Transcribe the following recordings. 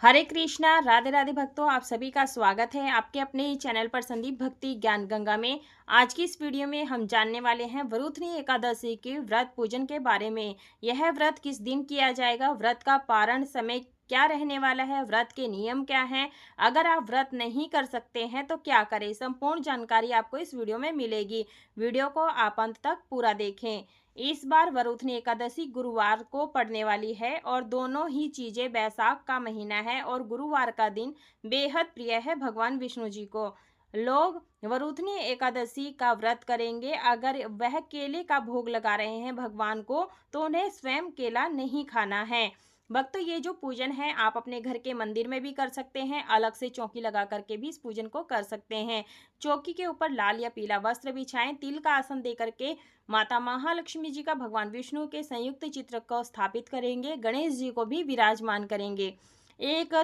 हरे कृष्णा, राधे राधे भक्तों, आप सभी का स्वागत है आपके अपने ही चैनल पर संदीप भक्ति ज्ञान गंगा में। आज की इस वीडियो में हम जानने वाले हैं वरुथनी एकादशी के व्रत पूजन के बारे में। यह व्रत किस दिन किया जाएगा, व्रत का पारण समय क्या रहने वाला है, व्रत के नियम क्या हैं, अगर आप व्रत नहीं कर सकते हैं तो क्या करें, संपूर्ण जानकारी आपको इस वीडियो में मिलेगी। वीडियो को आप अंत तक पूरा देखें। इस बार वरुथनी एकादशी गुरुवार को पड़ने वाली है और दोनों ही चीजें बैसाख का महीना है और गुरुवार का दिन बेहद प्रिय है भगवान विष्णु जी को। लोग वरुथनी एकादशी का व्रत करेंगे। अगर वह केले का भोग लगा रहे हैं भगवान को तो उन्हें स्वयं केला नहीं खाना है। भक्तों, ये जो पूजन है आप अपने घर के मंदिर में भी कर सकते हैं, अलग से चौकी लगा करके भी इस पूजन को कर सकते हैं। चौकी के ऊपर लाल या पीला वस्त्र बिछाएं, तिल का आसन दे करके माता महालक्ष्मी जी का भगवान विष्णु के संयुक्त चित्र को स्थापित करेंगे, गणेश जी को भी विराजमान करेंगे। एक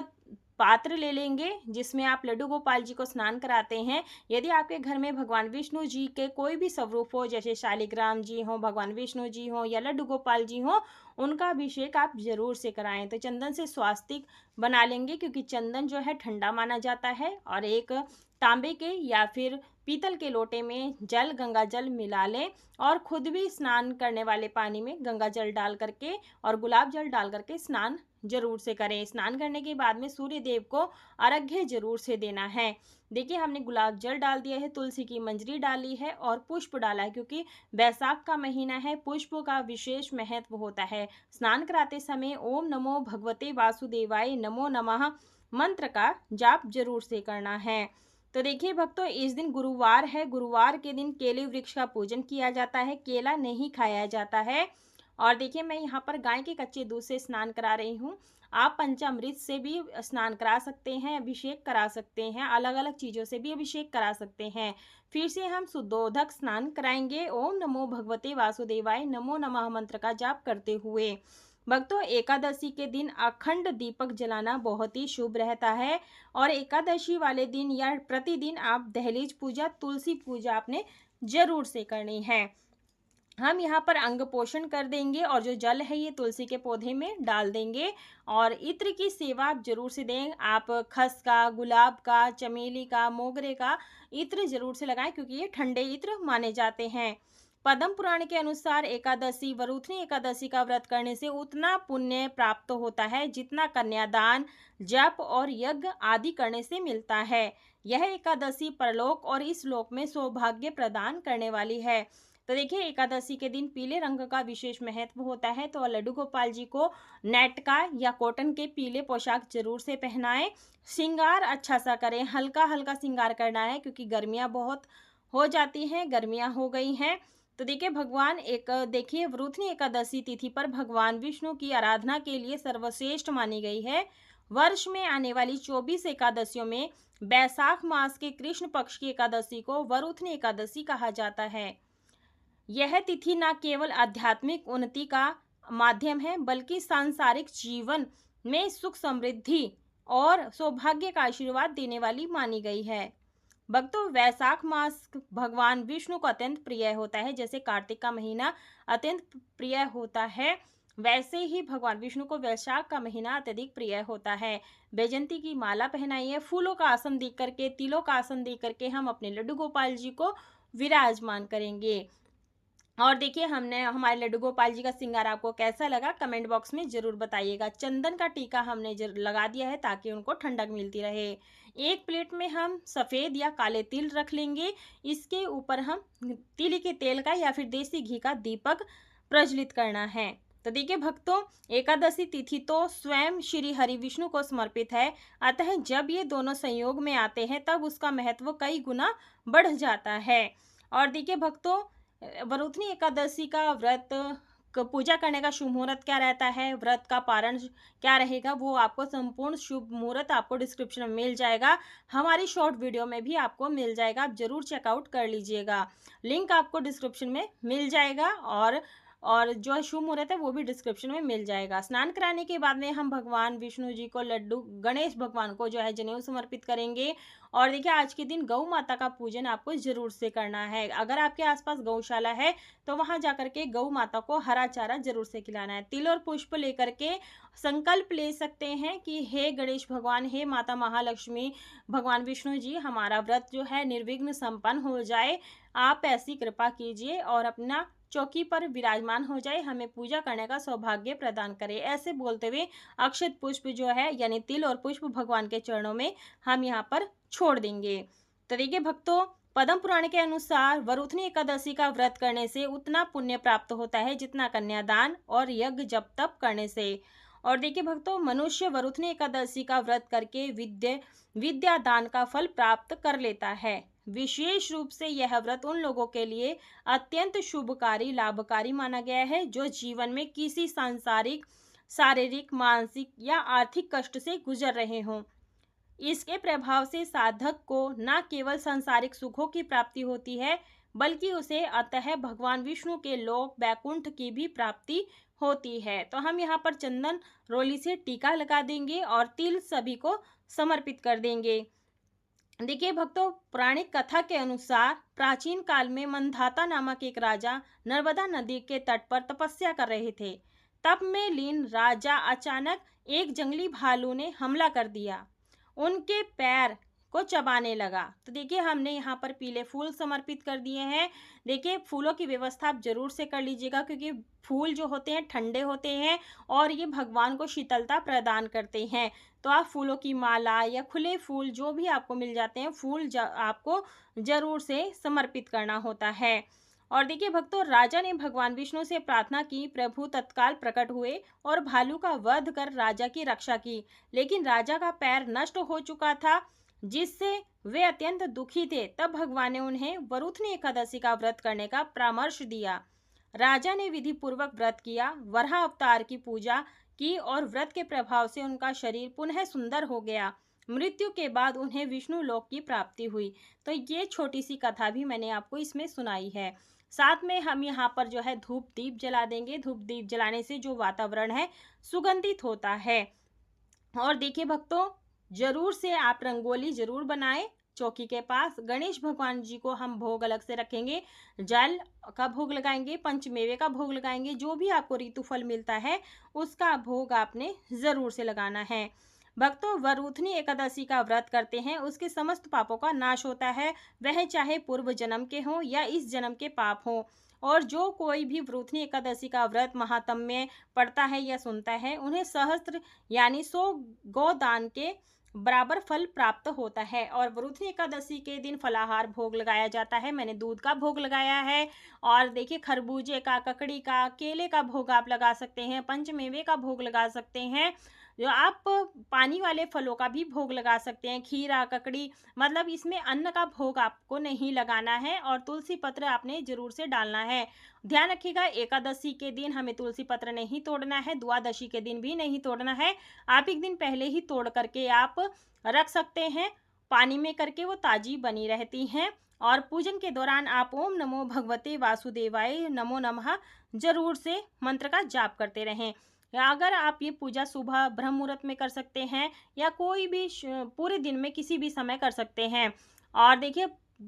पात्र ले लेंगे जिसमें आप लड्डू गोपाल जी को स्नान कराते हैं। यदि आपके घर में भगवान विष्णु जी के कोई भी स्वरूप हो, जैसे शालिग्राम जी हो, भगवान विष्णु जी हो या लड्डू गोपाल जी हो, उनका अभिषेक आप जरूर से कराएं। तो चंदन से स्वास्तिक बना लेंगे क्योंकि चंदन जो है ठंडा माना जाता है। और एक तांबे के या फिर पीतल के लोटे में जल गंगा जल मिला लें और खुद भी स्नान करने वाले पानी में गंगा जल डाल करके और गुलाब जल डाल करके स्नान जरूर से करें। स्नान करने के बाद में सूर्य देव को अर्घ्य जरूर से देना है। देखिए, हमने गुलाब जल डाल दिया है, तुलसी की मंजरी डाली है और पुष्प डाला है क्योंकि बैसाख का महीना है, पुष्प का विशेष महत्व होता है। स्नान कराते समय ओम नमो भगवते वासुदेवाय नमो नमः मंत्र का जाप जरूर से करना है। तो देखिए भक्तों, इस दिन गुरुवार है। गुरुवार के दिन केले वृक्ष का पूजन किया जाता है, केला नहीं खाया जाता है। और देखिए, मैं यहाँ पर गाय के कच्चे दूध से स्नान करा रही हूँ। आप पंचामृत से भी स्नान करा सकते हैं, अभिषेक करा सकते हैं, अलग अलग चीज़ों से भी अभिषेक करा सकते हैं। फिर से हम शुद्धोदक स्नान कराएंगे ओम नमो भगवते वासुदेवाय नमो नमः मंत्र का जाप करते हुए। भक्तों, एकादशी के दिन अखंड दीपक जलाना बहुत ही शुभ रहता है। और एकादशी वाले दिन या प्रतिदिन आप दहलीज पूजा, तुलसी पूजा आपने जरूर से करनी है। हम यहाँ पर अंग पोषण कर देंगे और जो जल है ये तुलसी के पौधे में डाल देंगे। और इत्र की सेवा आप जरूर से दें। आप खस का, गुलाब का, चमेली का, मोगरे का इत्र जरूर से लगाएं क्योंकि ये ठंडे इत्र माने जाते हैं। पद्म पुराण के अनुसार एकादशी, वरुथनी एकादशी का व्रत करने से उतना पुण्य प्राप्त होता है जितना कन्यादान, जप और यज्ञ आदि करने से मिलता है। यह एकादशी परलोक और इस लोक में सौभाग्य प्रदान करने वाली है। तो देखिए, एकादशी के दिन पीले रंग का विशेष महत्व होता है। तो लड्डू गोपाल जी को नेट का या कॉटन के पीले पोशाक जरूर से पहनाएं। श्रृंगार अच्छा सा करें, हल्का हल्का श्रृंगार करना है क्योंकि गर्मियां बहुत हो जाती हैं, गर्मियां हो गई हैं। तो देखिए, देखिए वरुथनी एकादशी तिथि पर भगवान विष्णु की आराधना के लिए सर्वश्रेष्ठ मानी गई है। वर्ष में आने वाली 24 एकादशियों में बैसाख मास के कृष्ण पक्ष की एकादशी को वरुथनी एकादशी कहा जाता है। यह तिथि न केवल आध्यात्मिक उन्नति का माध्यम है बल्कि सांसारिक जीवन में सुख, समृद्धि और सौभाग्य का आशीर्वाद देने वाली मानी गई है। भक्तों, वैशाख मास भगवान विष्णु को अत्यंत प्रिय होता है। जैसे कार्तिक का महीना अत्यंत प्रिय होता है, वैसे ही भगवान विष्णु को वैशाख का महीना अत्यधिक प्रिय होता है। बैजंती की माला पहनाइए, फूलों का आसन देख करके, तिलों का आसन देख करके हम अपने लड्डू गोपाल जी को विराजमान करेंगे। और देखिए, हमने हमारे लड्डू गोपाल जी का श्रृंगार आपको कैसा लगा कमेंट बॉक्स में जरूर बताइएगा। चंदन का टीका हमने लगा दिया है ताकि उनको ठंडक मिलती रहे। एक प्लेट में हम सफ़ेद या काले तिल रख लेंगे, इसके ऊपर हम तिल के तेल का या फिर देसी घी का दीपक प्रज्वलित करना है। तो देखिए भक्तों, एकादशी तिथि तो स्वयं श्री हरि विष्णु को समर्पित है, अतः जब ये दोनों संयोग में आते हैं तब उसका महत्व कई गुना बढ़ जाता है। और देखिए भक्तों, वरुथनी एकादशी का व्रत पूजा करने का शुभ मुहूर्त क्या रहता है, व्रत का पारण क्या रहेगा, वो आपको संपूर्ण शुभ मुहूर्त आपको डिस्क्रिप्शन में मिल जाएगा। हमारी शॉर्ट वीडियो में भी आपको मिल जाएगा, आप जरूर चेकआउट कर लीजिएगा। लिंक आपको डिस्क्रिप्शन में मिल जाएगा। और और जो शुभ मुहूर्त है वो भी डिस्क्रिप्शन में मिल जाएगा। स्नान कराने के बाद में हम भगवान विष्णु जी को लड्डू, गणेश भगवान को जो है जनेऊ समर्पित करेंगे। और देखिए आज के दिन गौ माता का पूजन आपको जरूर से करना है। अगर आपके आसपास गौशाला है तो वहां जाकर के गौ माता को हरा चारा जरूर से खिलाना है। तिल और पुष्प लेकर के संकल्प ले सकते हैं कि हे गणेश भगवान, हे माता महालक्ष्मी, भगवान विष्णु जी, हमारा व्रत जो है निर्विघ्न संपन्न हो जाए, आप ऐसी कृपा कीजिए और अपना चौकी पर विराजमान हो जाए, हमें पूजा करने का सौभाग्य प्रदान करे। ऐसे बोलते हुए अक्षत पुष्प जो है यानी तिल और पुष्प भगवान के चरणों में हम यहाँ पर छोड़ देंगे। तो देखिए भक्तों, पद्म पुराण के अनुसार वरुथनी एकादशी का व्रत करने से उतना पुण्य प्राप्त होता है जितना कन्यादान और यज्ञ जप तप करने से। और देखिए भक्तों, मनुष्य वरुथनी एकादशी का व्रत करके विद्या दान का फल प्राप्त कर लेता है। विशेष रूप से यह व्रत उन लोगों के लिए अत्यंत शुभकारी लाभकारी माना गया है जो जीवन में किसी सांसारिक, शारीरिक, मानसिक या आर्थिक कष्ट से गुजर रहे हों। इसके प्रभाव से साधक को न केवल सांसारिक सुखों की प्राप्ति होती है बल्कि उसे अतः भगवान विष्णु के लोक वैकुंठ की भी प्राप्ति होती है। तो हम यहाँ पर चंदन रोली से टीका लगा देंगे और तिल सभी को समर्पित कर देंगे। देखिए भक्तों, पौराणिक कथा के अनुसार प्राचीन काल में मंधाता नामक एक राजा नर्मदा नदी के तट पर तपस्या कर रहे थे। तप में लीन राजा अचानक एक जंगली भालू ने हमला कर दिया, उनके पैर को चबाने लगा। तो देखिए हमने यहाँ पर पीले फूल समर्पित कर दिए हैं। देखिए फूलों की व्यवस्था आप जरूर से कर लीजिएगा क्योंकि फूल जो होते हैं ठंडे होते हैं और ये भगवान को शीतलता प्रदान करते हैं। तो आप फूलों की माला या खुले फूल जो भी आपको मिल जाते हैं फूल आपको जरूर से समर्पित करना होता है। और देखिए भक्तों, राजा ने भगवान विष्णु से प्रार्थना की, प्रभु तत्काल प्रकट हुए और भालू का वध कर राजा की रक्षा की। लेकिन राजा का पैर नष्ट हो चुका था जिससे वे अत्यंत दुखी थे। तब भगवान ने उन्हें वरुथनी एकादशी का व्रत करने का परामर्श दिया। राजा ने विधि पूर्वक व्रत किया, वराह अवतार की पूजा की और व्रत के प्रभाव से उनका शरीर पुनः सुंदर हो गया। मृत्यु के बाद उन्हें विष्णु लोक की प्राप्ति हुई। तो ये छोटी सी कथा भी मैंने आपको इसमें सुनाई है। साथ में हम यहाँ पर जो है धूप दीप जला देंगे। धूप दीप जलाने से जो वातावरण है सुगंधित होता है। और देखिए भक्तों, जरूर से आप रंगोली जरूर बनाएं। चौकी के पास गणेश भगवान जी को हम भोग अलग से रखेंगे, जल का भोग लगाएंगे, पंचमेवे का भोग लगाएंगे, जो भी आपको ऋतु फल मिलता है उसका भोग आपने जरूर से लगाना है। भक्तों, वरुथनी एकादशी का व्रत करते हैं उसके समस्त पापों का नाश होता है, वह चाहे पूर्व जन्म के हों या इस जन्म के पाप हों। और जो कोई भी वरुथनी एकादशी का व्रत महात्म्य में पढ़ता है या सुनता है उन्हें सहस्त्र यानी 100 गोदान के बराबर फल प्राप्त होता है। और वरुथनी एकादशी के दिन फलाहार भोग लगाया जाता है। मैंने दूध का भोग लगाया है। और देखिए खरबूजे का, ककड़ी का, केले का भोग आप लगा सकते हैं, पंचमेवे का भोग लगा सकते हैं, जो आप पानी वाले फलों का भी भोग लगा सकते हैं, खीरा, ककड़ी, मतलब इसमें अन्न का भोग आपको नहीं लगाना है। और तुलसी पत्र आपने जरूर से डालना है। ध्यान रखिएगा, एकादशी के दिन हमें तुलसी पत्र नहीं तोड़ना है, द्वादशी के दिन भी नहीं तोड़ना है। आप एक दिन पहले ही तोड़ करके आप रख सकते हैं, पानी में करके वो ताजी बनी रहती हैं। और पूजन के दौरान आप ओम नमो भगवते वासुदेवाय नमो नमः जरूर से मंत्र का जाप करते रहें। या अगर आप ये पूजा सुबह ब्रह्म मुहूर्त में कर सकते हैं या कोई भी पूरे दिन में किसी भी समय कर सकते हैं। और देखिए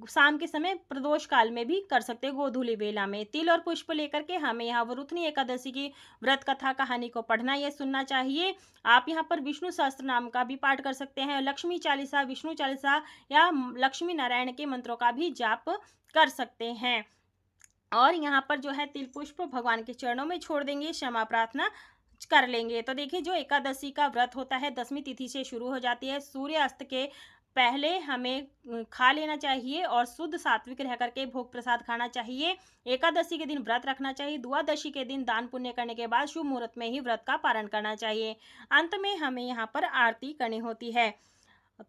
शाम के समय प्रदोष काल में भी कर सकते हैं, गोधूली बेला में। तिल और पुष्प लेकर के हमें यहाँ वरुथनी एकादशी की व्रत कथा कहानी को पढ़ना या सुनना चाहिए। आप यहाँ पर विष्णु सहस्त्र नाम का भी पाठ कर सकते हैं, लक्ष्मी चालीसा, विष्णु चालीसा या लक्ष्मी नारायण के मंत्रों का भी जाप कर सकते हैं। और यहाँ पर जो है तिल पुष्प भगवान के चरणों में छोड़ देंगे, क्षमा प्रार्थना कर लेंगे। तो देखिए जो एकादशी का व्रत होता है 10वीं तिथि से शुरू हो जाती है। सूर्यास्त के पहले हमें खा लेना चाहिए और शुद्ध सात्विक रह करके भोग प्रसाद खाना चाहिए। एकादशी के दिन व्रत रखना चाहिए। द्वादशी के दिन दान पुण्य करने के बाद शुभ मुहूर्त में ही व्रत का पारण करना चाहिए। अंत में हमें यहाँ पर आरती करनी होती है।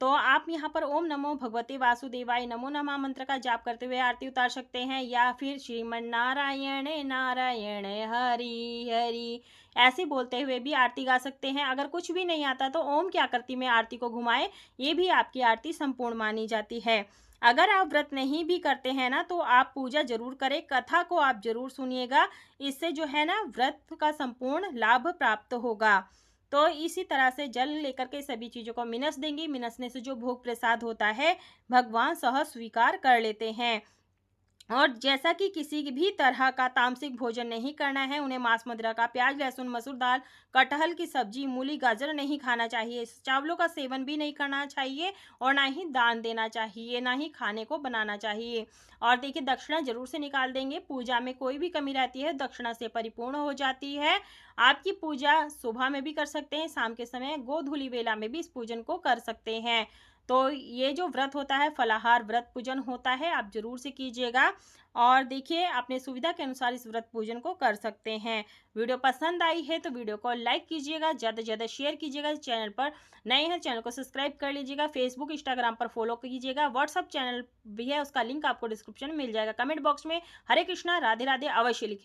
तो आप यहाँ पर ओम नमो भगवते वासुदेवाय नमो नमः मंत्र का जाप करते हुए आरती उतार सकते हैं या फिर श्रीमन्नारायण नारायण हरि हरि ऐसे बोलते हुए भी आरती गा सकते हैं। अगर कुछ भी नहीं आता तो ओम की आकृति में आरती को घुमाएं, ये भी आपकी आरती संपूर्ण मानी जाती है। अगर आप व्रत नहीं भी करते हैं ना, तो आप पूजा ज़रूर करें, कथा को आप ज़रूर सुनिएगा। इससे जो है ना व्रत का संपूर्ण लाभ प्राप्त होगा। तो इसी तरह से जल लेकर के सभी चीज़ों को मिनस देंगी, मिनसने से जो भोग प्रसाद होता है, भगवान सहज स्वीकार कर लेते हैं। और जैसा कि किसी भी तरह का तामसिक भोजन नहीं करना है, उन्हें मांस मदिरा का, प्याज लहसुन मसूर दाल, कटहल की सब्जी, मूली गाजर नहीं खाना चाहिए, चावलों का सेवन भी नहीं करना चाहिए और ना ही दान देना चाहिए, ना ही खाने को बनाना चाहिए। और देखिए दक्षिणा जरूर से निकाल देंगे, पूजा में कोई भी कमी रहती है दक्षिणा से परिपूर्ण हो जाती है। आपकी पूजा सुबह में भी कर सकते हैं, शाम के समय गोधूली वेला में भी इस पूजन को कर सकते हैं। तो ये जो व्रत होता है फलाहार व्रत पूजन होता है, आप जरूर से कीजिएगा। और देखिए अपने सुविधा के अनुसार इस व्रत पूजन को कर सकते हैं। वीडियो पसंद आई है तो वीडियो को लाइक कीजिएगा, ज़्यादा से ज़्यादा शेयर कीजिएगा। चैनल पर नए हैं चैनल को सब्सक्राइब कर लीजिएगा। फेसबुक इंस्टाग्राम पर फॉलो कीजिएगा। व्हाट्सअप चैनल भी है, उसका लिंक आपको डिस्क्रिप्शन में मिल जाएगा। कमेंट बॉक्स में हरे कृष्णा राधे राधे अवश्य लिखें।